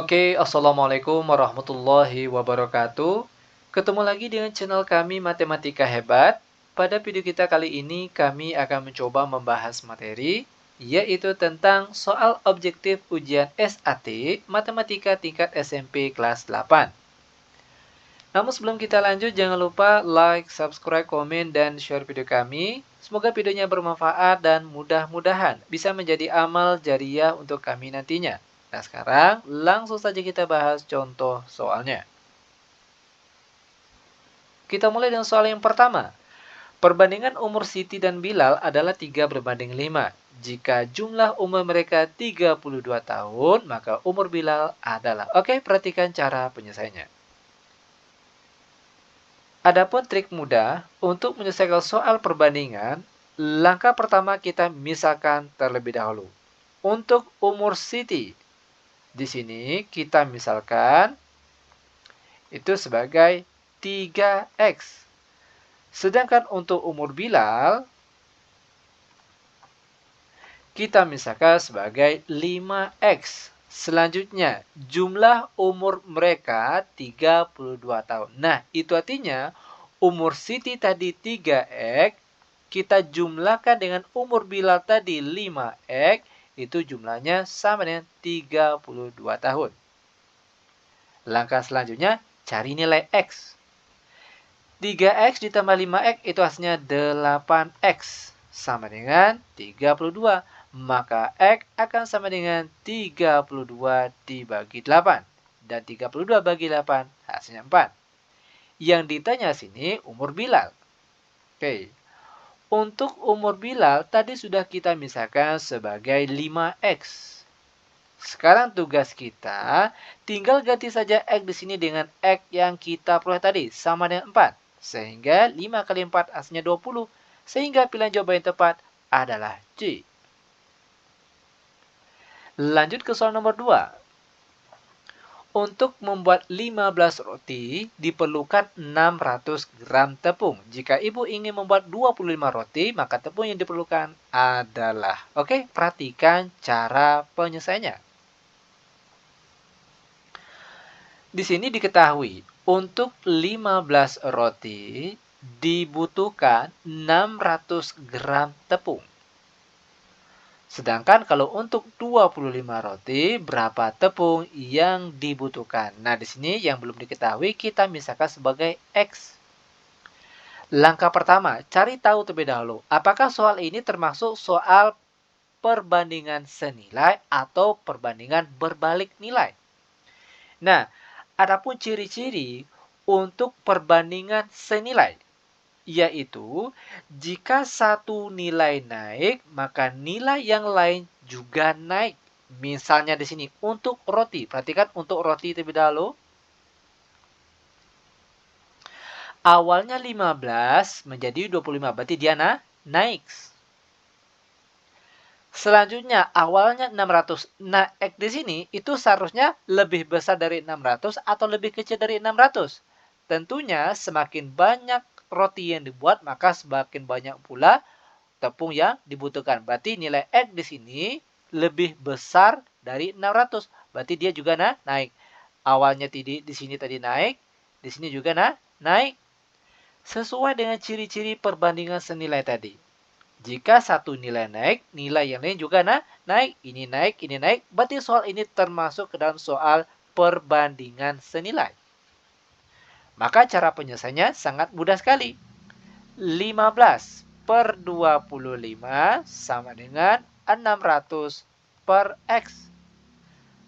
Oke, Assalamualaikum warahmatullahi wabarakatuh. Ketemu lagi dengan channel kami Matematika Hebat. Pada video kita kali ini, kami akan mencoba membahas materi, yaitu tentang soal objektif ujian SAT Matematika tingkat SMP kelas 8. Namun sebelum kita lanjut, jangan lupa like, subscribe, komen, dan share video kami. Semoga videonya bermanfaat dan mudah-mudahan bisa menjadi amal jariah untuk kami nantinya. Nah, sekarang langsung saja kita bahas contoh soalnya. Kita mulai dengan soal yang pertama. Perbandingan umur Siti dan Bilal adalah 3:5. Jika jumlah umur mereka 32 tahun, maka umur Bilal adalah. Oke, perhatikan cara penyelesaiannya. Adapun trik mudah untuk menyelesaikan soal perbandingan, langkah pertama kita misalkan terlebih dahulu. Untuk umur Siti, di sini kita misalkan itu sebagai 3X. Sedangkan untuk umur Bilal, kita misalkan sebagai 5X. Selanjutnya, jumlah umur mereka 32 tahun. Nah, itu artinya umur Siti tadi 3X, kita jumlahkan dengan umur Bilal tadi 5X, itu jumlahnya sama dengan 32 tahun. Langkah selanjutnya, cari nilai X. 3X ditambah 5X itu hasilnya 8X. Sama dengan 32. Maka X akan sama dengan 32 dibagi 8. Dan 32 bagi 8 hasilnya 4. Yang ditanya sini umur Bilal. Oke. Untuk umur Bilal tadi sudah kita misalkan sebagai 5X. Sekarang tugas kita tinggal ganti saja X di sini dengan X yang kita peroleh tadi sama dengan 4. Sehingga 5 kali 4 hasilnya 20. Sehingga pilihan jawaban yang tepat adalah C. Lanjut ke soal nomor 2. Untuk membuat 15 roti diperlukan 600 gram tepung. Jika ibu ingin membuat 25 roti, maka tepung yang diperlukan adalah. Oke, perhatikan cara penyelesaiannya. Di sini diketahui, untuk 15 roti dibutuhkan 600 gram tepung. Sedangkan kalau untuk 25 roti, berapa tepung yang dibutuhkan? Nah, di sini yang belum diketahui kita misalkan sebagai X. Langkah pertama, cari tahu terlebih dahulu, apakah soal ini termasuk soal perbandingan senilai atau perbandingan berbalik nilai? Nah, adapun ciri-ciri untuk perbandingan senilai, yaitu jika satu nilai naik, maka nilai yang lain juga naik. Misalnya di sini untuk roti, perhatikan untuk roti terlebih dahulu. Awalnya 15 menjadi 25, berarti dia naik. Selanjutnya awalnya 600. Nah, X di sini itu seharusnya lebih besar dari 600 atau lebih kecil dari 600. Tentunya semakin banyak roti yang dibuat, maka semakin banyak pula tepung yang dibutuhkan. Berarti nilai X di sini lebih besar dari 600. Berarti dia juga naik. Awalnya di sini tadi naik, di sini juga naik. Sesuai dengan ciri-ciri perbandingan senilai tadi. Jika satu nilai naik, nilai yang lain juga naik. Ini naik, ini naik. Berarti soal ini termasuk ke dalam soal perbandingan senilai. Maka cara penyelesaiannya sangat mudah sekali. 15 per 25 sama dengan 600 per X.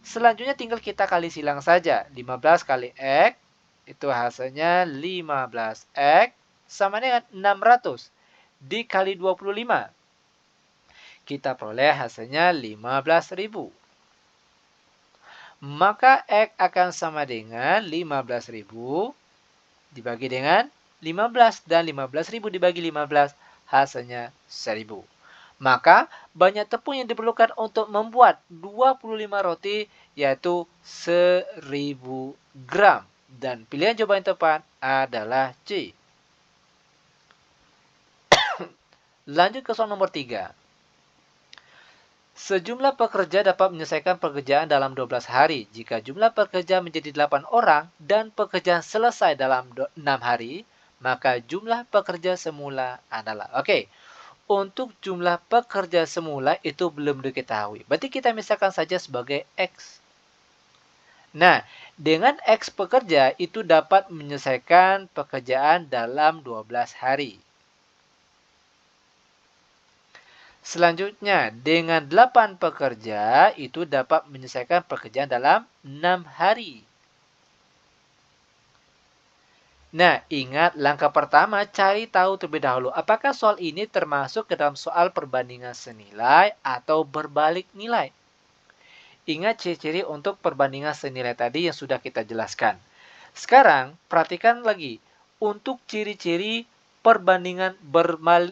Selanjutnya tinggal kita kali silang saja. 15 kali X itu hasilnya 15X sama dengan 600 dikali 25. Kita peroleh hasilnya 15.000. Maka X akan sama dengan 15.000 dibagi dengan 15. Dan 15.000 dibagi 15 hasilnya 1.000. Maka banyak tepung yang diperlukan untuk membuat 25 roti yaitu 1.000 gram. Dan pilihan jawaban yang tepat adalah C. Lanjut ke soal nomor 3. Sejumlah pekerja dapat menyelesaikan pekerjaan dalam 12 hari. Jika jumlah pekerja menjadi 8 orang dan pekerjaan selesai dalam 6 hari, maka jumlah pekerja semula adalah. Oke, untuk jumlah pekerja semula itu belum diketahui. Berarti kita misalkan saja sebagai X. Nah, dengan X pekerja itu dapat menyelesaikan pekerjaan dalam 12 hari. Selanjutnya, dengan 8 pekerja itu dapat menyelesaikan pekerjaan dalam 6 hari. Nah, ingat langkah pertama, cari tahu terlebih dahulu apakah soal ini termasuk ke dalam soal perbandingan senilai atau berbalik nilai. Ingat ciri-ciri untuk perbandingan senilai tadi yang sudah kita jelaskan. Sekarang, perhatikan lagi untuk ciri-ciri perbandingan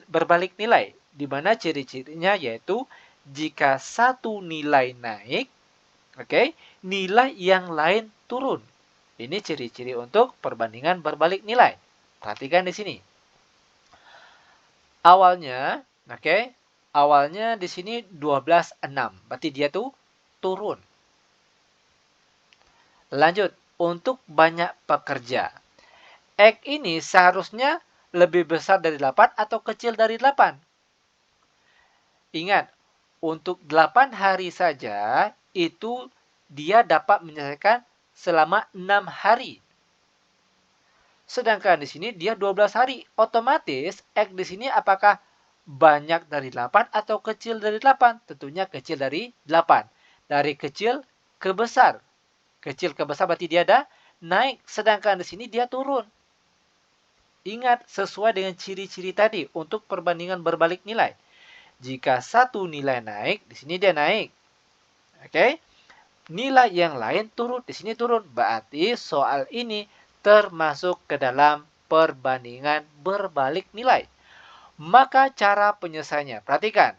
berbalik nilai, di mana ciri-cirinya yaitu jika satu nilai naik, nilai yang lain turun. Ini ciri-ciri untuk perbandingan berbalik nilai. Perhatikan di sini. Awalnya, awalnya di sini 12,6. Berarti dia tuh turun. Lanjut, untuk banyak pekerja. X ini seharusnya lebih besar dari 8 atau kecil dari 8. Ingat, untuk 8 hari saja itu dia dapat menyelesaikan selama 6 hari. Sedangkan di sini dia 12 hari. Otomatis X di sini apakah banyak dari 8 atau kecil dari 8? Tentunya kecil dari 8. Dari kecil ke besar. Kecil ke besar berarti dia ada naik. Sedangkan di sini dia turun. Ingat, sesuai dengan ciri-ciri tadi untuk perbandingan berbalik nilai. Jika satu nilai naik, di sini dia naik. Nilai yang lain turun, di sini turun. Berarti soal ini termasuk ke dalam perbandingan berbalik nilai. Maka cara penyelesaiannya, perhatikan.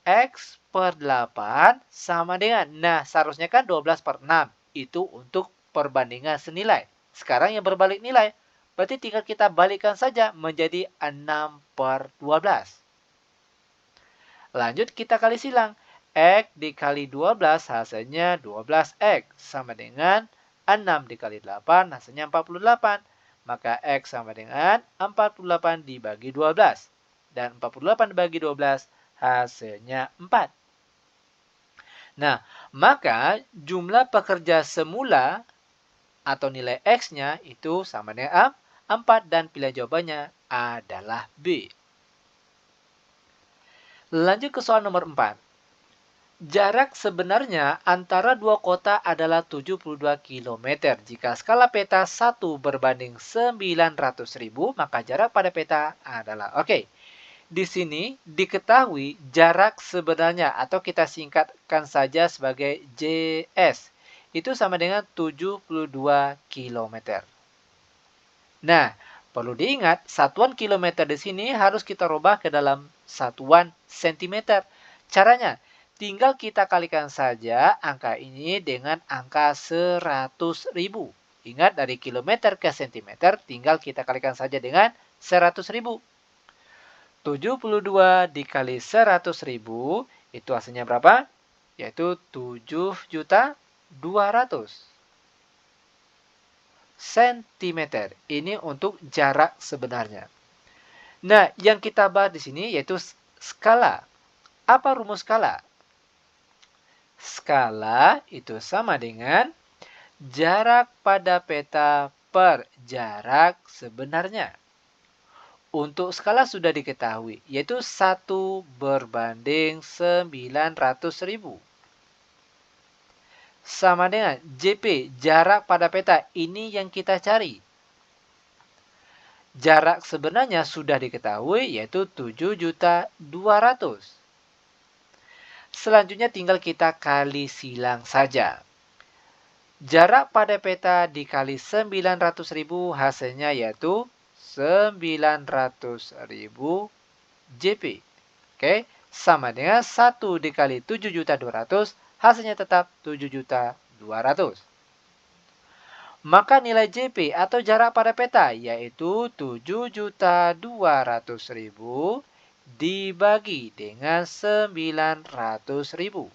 X per 8 sama dengan, nah seharusnya kan 12 per 6. Itu untuk perbandingan senilai. Sekarang yang berbalik nilai. Berarti tinggal kita balikkan saja menjadi 6 per 12. Lanjut kita kali silang. X dikali 12 hasilnya 12X. Sama dengan 6 dikali 8 hasilnya 48. Maka X sama dengan 48 dibagi 12. Dan 48 dibagi 12 hasilnya 4. Nah, maka jumlah pekerja semula atau nilai X-nya itu sama dengan 4 dan pilihan jawabannya adalah B. Lanjut ke soal nomor 4. Jarak sebenarnya antara dua kota adalah 72 km. Jika skala peta 1 berbanding 900.000, maka jarak pada peta adalah. Di sini diketahui jarak sebenarnya atau kita singkatkan saja sebagai JS. Itu sama dengan 72 km. Nah, perlu diingat satuan kilometer di sini harus kita rubah ke dalam satuan sentimeter. Caranya, tinggal kita kalikan saja angka ini dengan angka 100.000. Ingat dari kilometer ke sentimeter tinggal kita kalikan saja dengan 100.000. 72 dikali 100.000 itu hasilnya berapa? Yaitu 7.200.000 cm. Ini untuk jarak sebenarnya. Nah, yang kita bahas di sini yaitu skala. Apa rumus skala? Skala itu sama dengan jarak pada peta per jarak sebenarnya. Untuk skala sudah diketahui, yaitu 1 berbanding 900.000. Sama dengan JP, jarak pada peta. Ini yang kita cari. Jarak sebenarnya sudah diketahui, yaitu 7.200.000. Selanjutnya tinggal kita kali silang saja. Jarak pada peta dikali 900.000 hasilnya yaitu 900.000 JP. Sama dengan 1 dikali 7.200 hasilnya tetap 7.200. Maka nilai JP atau jarak pada peta yaitu 7.200.000 dibagi dengan 900.000.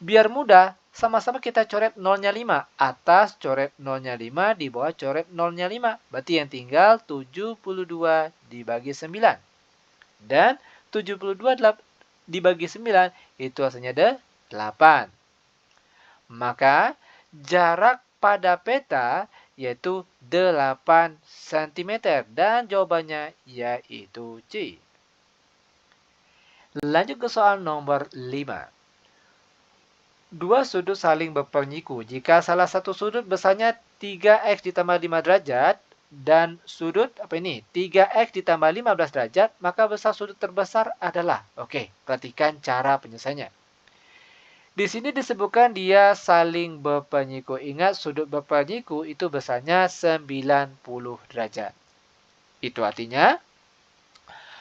Biar mudah, sama-sama kita coret nolnya 5. Atas coret nolnya 5, di bawah coret nolnya 5. Berarti yang tinggal 72 dibagi 9. Dan 72 dibagi 9 itu hasilnya 8. Maka jarak pada peta yaitu 8 cm. Dan jawabannya yaitu C. Lanjut ke soal nomor 5. Dua sudut saling berpenyiku. Jika salah satu sudut besarnya 3x ditambah 5 derajat dan sudut 3x ditambah 15 derajat, maka besar sudut terbesar adalah. Oke, perhatikan cara penyelesaiannya. Di sini disebutkan dia saling berpenyiku. Ingat, sudut berpenyiku itu besarnya 90 derajat. Itu artinya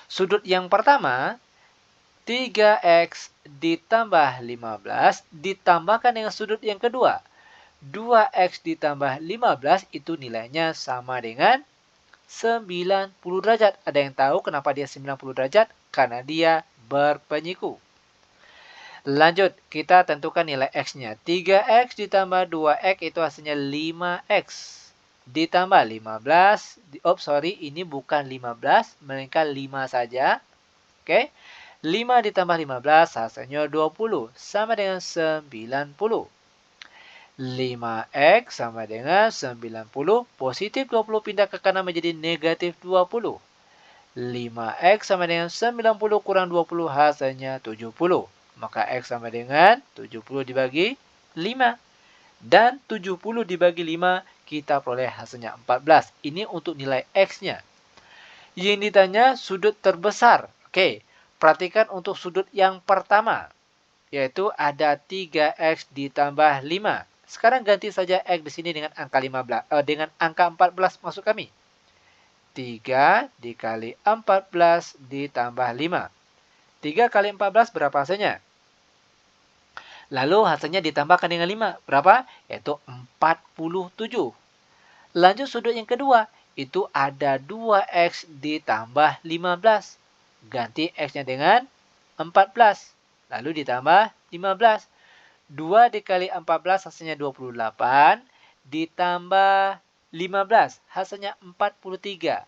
sudut yang pertama 3x ditambah 15 ditambahkan dengan sudut yang kedua. 2x ditambah 15 itu nilainya sama dengan 90 derajat. Ada yang tahu kenapa dia 90 derajat? Karena dia berpenyiku. Lanjut, kita tentukan nilai x-nya. 3x ditambah 2x itu hasilnya 5x. Ditambah 15, ini bukan 15, melainkan 5 saja. Oke. 5 ditambah 15 hasilnya 20 sama dengan 90. 5x sama dengan 90. Positif 20 pindah ke kanan menjadi negatif 20. 5x sama dengan 90 kurang 20 hasilnya 70. Maka x sama dengan 70 dibagi 5. Dan 70 dibagi 5 kita peroleh hasilnya 14. Ini untuk nilai x-nya. Yang ditanya sudut terbesar. Oke. Perhatikan untuk sudut yang pertama, yaitu ada 3x ditambah 5. Sekarang ganti saja x di sini dengan angka 14 maksud kami. 3 dikali 14 ditambah 5. 3 kali 14 berapa hasilnya? Lalu hasilnya ditambahkan dengan 5. Berapa? Yaitu 47. Lanjut sudut yang kedua, itu ada 2x ditambah 15. Ganti x-nya dengan 14. Lalu ditambah 15. 2 dikali 14 hasilnya 28. Ditambah 15 hasilnya 43.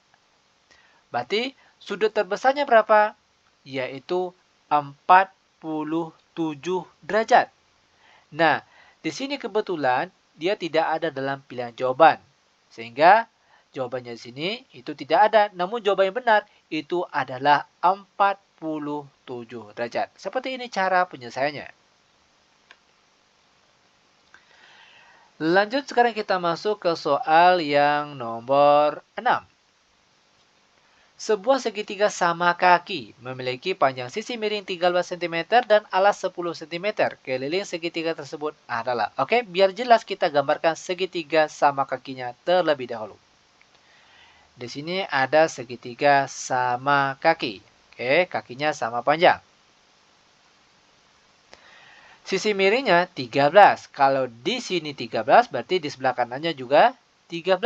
Berarti sudut terbesarnya berapa? Yaitu 47 derajat. Nah, di sini kebetulan dia tidak ada dalam pilihan jawaban. Sehingga jawabannya di sini itu tidak ada. Namun jawaban yang benar itu adalah 47 derajat. Seperti ini cara penyelesaiannya. Lanjut sekarang kita masuk ke soal yang nomor 6. Sebuah segitiga sama kaki memiliki panjang sisi miring 13 cm dan alas 10 cm. Keliling segitiga tersebut adalah. Oke, biar jelas kita gambarkan segitiga sama kakinya terlebih dahulu. Di sini ada segitiga sama kaki. Oke, kakinya sama panjang. Sisi miringnya 13. Kalau di sini 13, berarti di sebelah kanannya juga 13.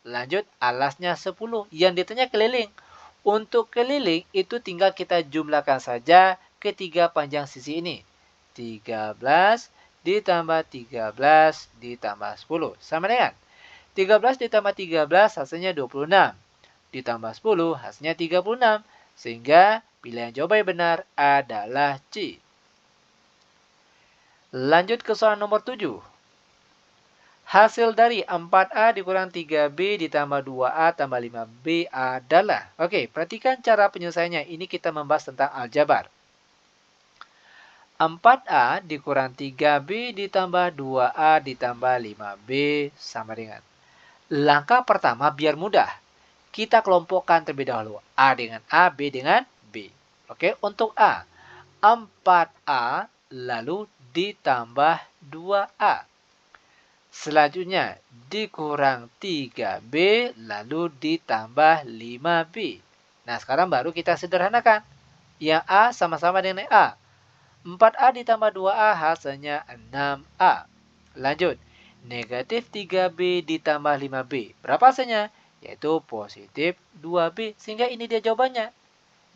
Lanjut, alasnya 10. Yang ditanya keliling. Untuk keliling, itu tinggal kita jumlahkan saja ketiga panjang sisi ini. 13 ditambah 13 ditambah 10. Sama dengan 13 ditambah 13 hasilnya 26. Ditambah 10 hasilnya 36. Sehingga pilihan jawaban yang benar adalah C. Lanjut ke soal nomor 7. Hasil dari 4A dikurang 3B ditambah 2A tambah 5B adalah. Oke, perhatikan cara penyelesaiannya. Ini kita membahas tentang aljabar. 4A dikurang 3B ditambah 2A ditambah 5B sama dengan. Langkah pertama biar mudah. Kita kelompokkan terlebih dahulu. A dengan A, B dengan B. Oke, untuk A. 4A lalu ditambah 2A. Selanjutnya dikurang 3B lalu ditambah 5B. Nah, sekarang baru kita sederhanakan. Yang A sama-sama dengan A. 4A ditambah 2A hasilnya 6A. Lanjut. Negatif 3B ditambah 5B. Berapa hasilnya? Yaitu positif 2B. Sehingga ini dia jawabannya.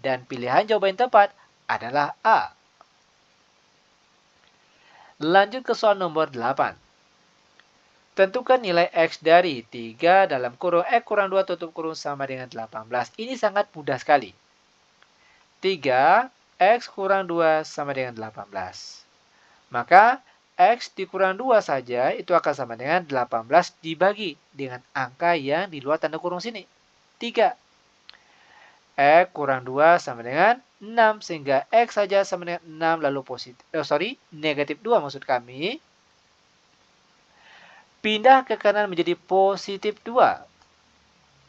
Dan pilihan jawaban yang tepat adalah A. Lanjut ke soal nomor 8. Tentukan nilai X dari 3 dalam kurung X kurang 2 tutup kurung sama dengan 18. Ini sangat mudah sekali. 3 X kurang 2 sama dengan 18. Maka X dikurang 2 saja itu akan sama dengan 18 dibagi dengan angka yang di luar tanda kurung sini. 3. X kurang 2 sama dengan 6. Sehingga X saja sama dengan 6 lalu negatif 2 maksud kami. Pindah ke kanan menjadi positif 2.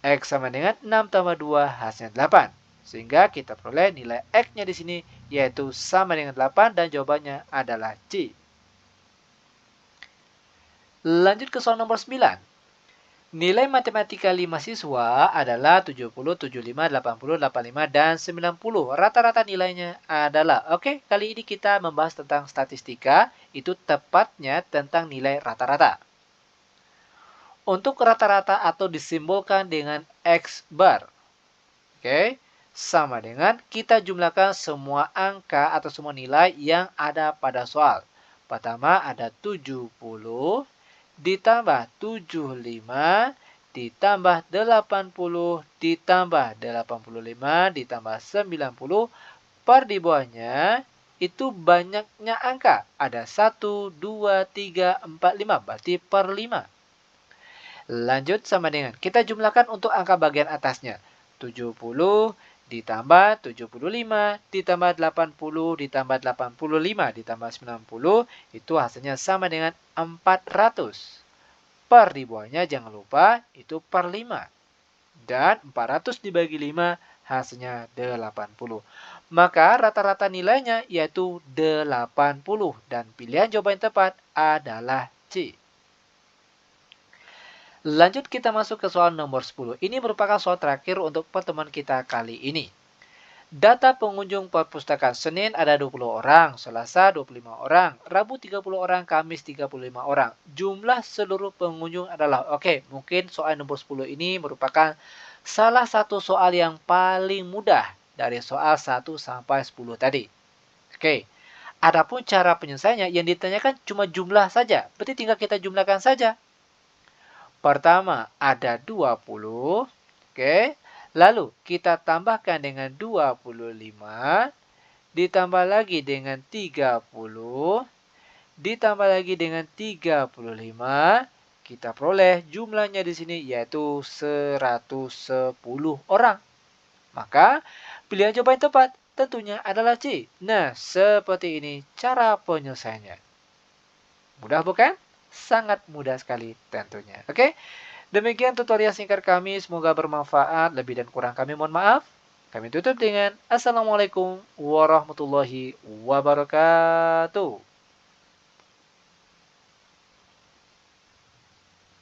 X sama dengan 6 tambah 2 hasilnya 8. Sehingga kita peroleh nilai X-nya di sini yaitu sama dengan 8 dan jawabannya adalah C. Lanjut ke soal nomor 9. Nilai matematika 5 siswa adalah 70, 75, 80, 85, dan 90. Rata-rata nilainya adalah, oke, kali ini kita membahas tentang statistika, itu tepatnya tentang nilai rata-rata. Untuk rata-rata atau disimbolkan dengan X bar. Oke, sama dengan kita jumlahkan semua angka atau semua nilai yang ada pada soal. Pertama ada 70 ditambah 75 ditambah 80 ditambah 85 ditambah 90 per di bawahnya itu banyaknya angka. Ada 1, 2, 3, 4, 5. Berarti per 5. Lanjut sama dengan kita jumlahkan untuk angka bagian atasnya. 70 ditambah 75 ditambah 80 ditambah 85 ditambah 90 itu hasilnya sama dengan 400. Per di bawahnya jangan lupa itu per 5. Dan 400 dibagi 5 hasilnya 80. Maka rata-rata nilainya yaitu 80 dan pilihan jawaban yang tepat adalah C. Lanjut kita masuk ke soal nomor 10. Ini merupakan soal terakhir untuk pertemuan kita kali ini. Data pengunjung perpustakaan Senin ada 20 orang, Selasa 25 orang, Rabu 30 orang, Kamis 35 orang. Jumlah seluruh pengunjung adalah, oke, mungkin soal nomor 10 ini merupakan salah satu soal yang paling mudah dari soal 1 sampai 10 tadi. Oke, adapun cara penyelesaiannya yang ditanyakan cuma jumlah saja, berarti tinggal kita jumlahkan saja. Pertama ada 20, oke. Lalu kita tambahkan dengan 25, ditambah lagi dengan 30, ditambah lagi dengan 35, kita peroleh jumlahnya di sini yaitu 110 orang. Maka pilihan jawaban yang tepat tentunya adalah C. Nah, seperti ini cara penyelesaiannya. Mudah bukan? Sangat mudah sekali tentunya. Oke, demikian tutorial singkat kami. Semoga bermanfaat. Lebih dan kurang kami mohon maaf. Kami tutup dengan Assalamualaikum warahmatullahi wabarakatuh.